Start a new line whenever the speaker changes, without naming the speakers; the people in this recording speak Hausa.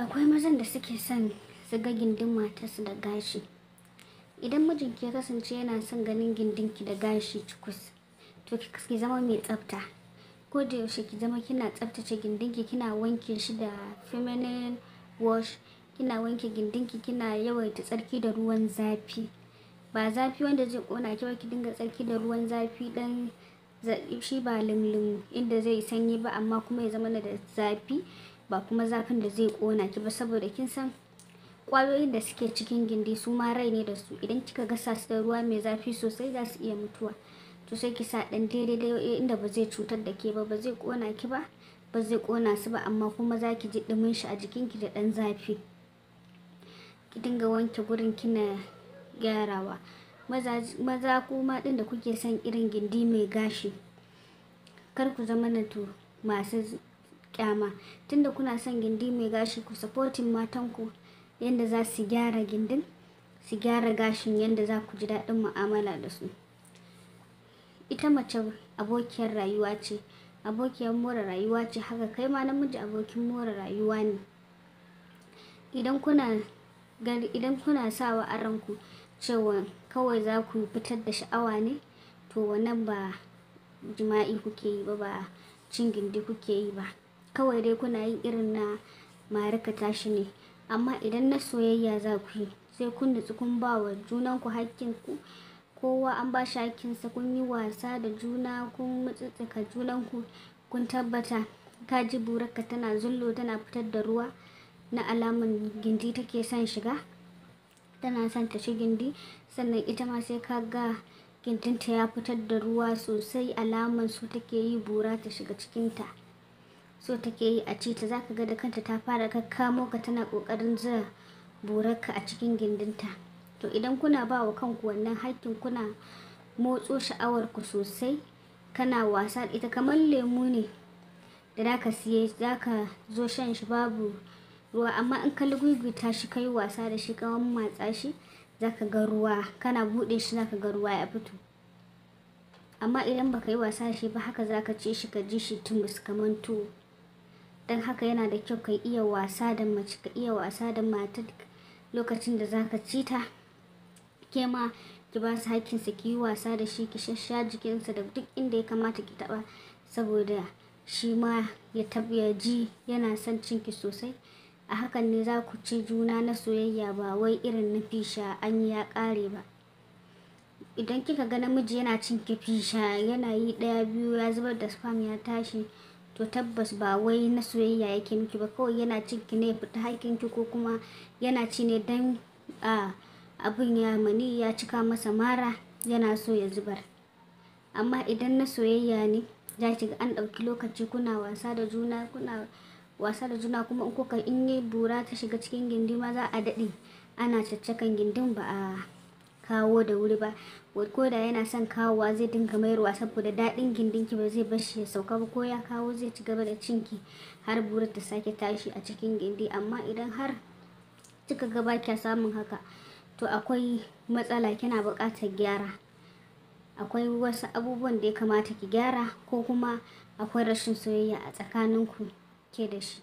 Akwai mazan da suke son su ga gindin matarsu da gashi. Idan mijinki ya kasance yana son ganin gindinki da gashi cikus, to ki zama mai tsafta. Ko da yaushe ki zama kina tsaftace gindinki, kina wanke shi da feminine wash, kina wanke gindinki, kina yawaita tsarki da ruwan zafi. Ba zafi wanda zai ƙona ki ba, ki dinga tsarki da ruwan zafi dan shi ba limlim inda zai sanyi ba amma kuma ya zama da zafi, ba kuma zafin da zai ƙona ki ba, saboda kin san ƙwayoyin da suke cikin gindi su ma rai ne da su. Idan kika gasa su da ruwa mai zafi sosai za su iya mutuwa. To sai ki sa ɗan daidai inda ba zai cutar da ke ba, ba zai ƙona ki ba, ba zai ƙona su ba amma kuma za ki ji ɗumin shi a jikinki da ɗan zafi. Ki dinga wanke gurin kina gyarawa. Maza kuma ɗin da kuke son irin gindi mai gashi, kar ku zama na to masu ƙyama. Tunda kuna son gindi mai gashi, ku supporting matanku yanda za su gyara gindin, su gyara gashin yanda za ku ji daɗin mu'amala da su. Ita mace abokiyar rayuwa ce, abokiyar more rayuwa ce, haka kai ma namiji abokin more rayuwa ne. Idan kuna sawa a ranku cewa kawai za ku fitar da sha'awa ne, to wannan ba jima'i kuke yi ba, ba cin gindi kuke yi ba. Kawai dai kuna yin irin na marika tashi ne. Amma idan na soyayya za ku yi, sai kun nutsu kun ba wa junanku hakkinku. Kowa an ba shi hakkinsa, kun yi wasa da juna, kun mutsutsuka junanku, kun tabbata ka ji burarka tana zullo, tana fitar da ruwa na alaman gindi take son shiga, tana son ta ci gindi. Sannan ita ma sai ka ga gindinta ya fitar da ruwa sosai, alaman su take yi bura ta shiga cikinta, so take yi a ci ta. Za ka ga da kanta ta fara kakkamo ka, tana ƙoƙarin zura burarka a cikin gindinta. To idan kuna ba wa kanku wannan hakkin, kuna motso sha'awarku sosai, kana wasa ita kamar lemu ne da za ka siye, za ka zo shan shi babu ruwa, amma in ka lugugwita shi ka yi wasa da shi, ka matsa shi, za ka ga ruwa, kana buɗe shi za ka ga ruwa ya fito. Amma idan ba ka yi wasa da shi ba, haka za ka ci shi ka ji shi tumus kamar tuwo. Don haka yana da kyau ka iya wasa da mace, ka iya wasa da matar lokacin da za ka ci ta. Ke ma ki ba su hakkinsa, ki yi wasa da shi, ki shashsha jikinsa da duk inda ya kamata ki taɓa, saboda shi ma ya ji yana son cinki sosai. A hakan ne za ku ci juna na soyayya, ba wai irin na fisha an yi ya ƙare ba. Idan kika ga namiji yana cinki fisha, yana yi ɗaya biyu ya zubar da sperm ya tashi, to tabbas ba wai na soyayya yake miki ba, kawai yana cinki ne ya fita hakkinki, ko kuma yana ci ne don abin ya mani ya cika masa mara, yana so ya zubar. Amma idan na soyayya ne, za ki ga an ɗauki lokaci kuna wasa da juna, kuma in yi bura ta shiga cikin gindi ma za a daɗe ana caccakan gindin ba a kawo da wuri ba. Ko da yana son kawowa zai dinga mayarwa, saboda daɗin gindinki ba zai bar shi ya sauka ba, ko ya kawo zai ci gaba da cinki har burar ta sake tashi a cikin gindi. Amma idan har kika ga ba kya samun haka, to akwai matsala, kina buƙatar gyara. Akwai wasu abubuwan da ya kamata ki gyara, ko kuma akwai rashin soyayya a tsakaninku ke da shi.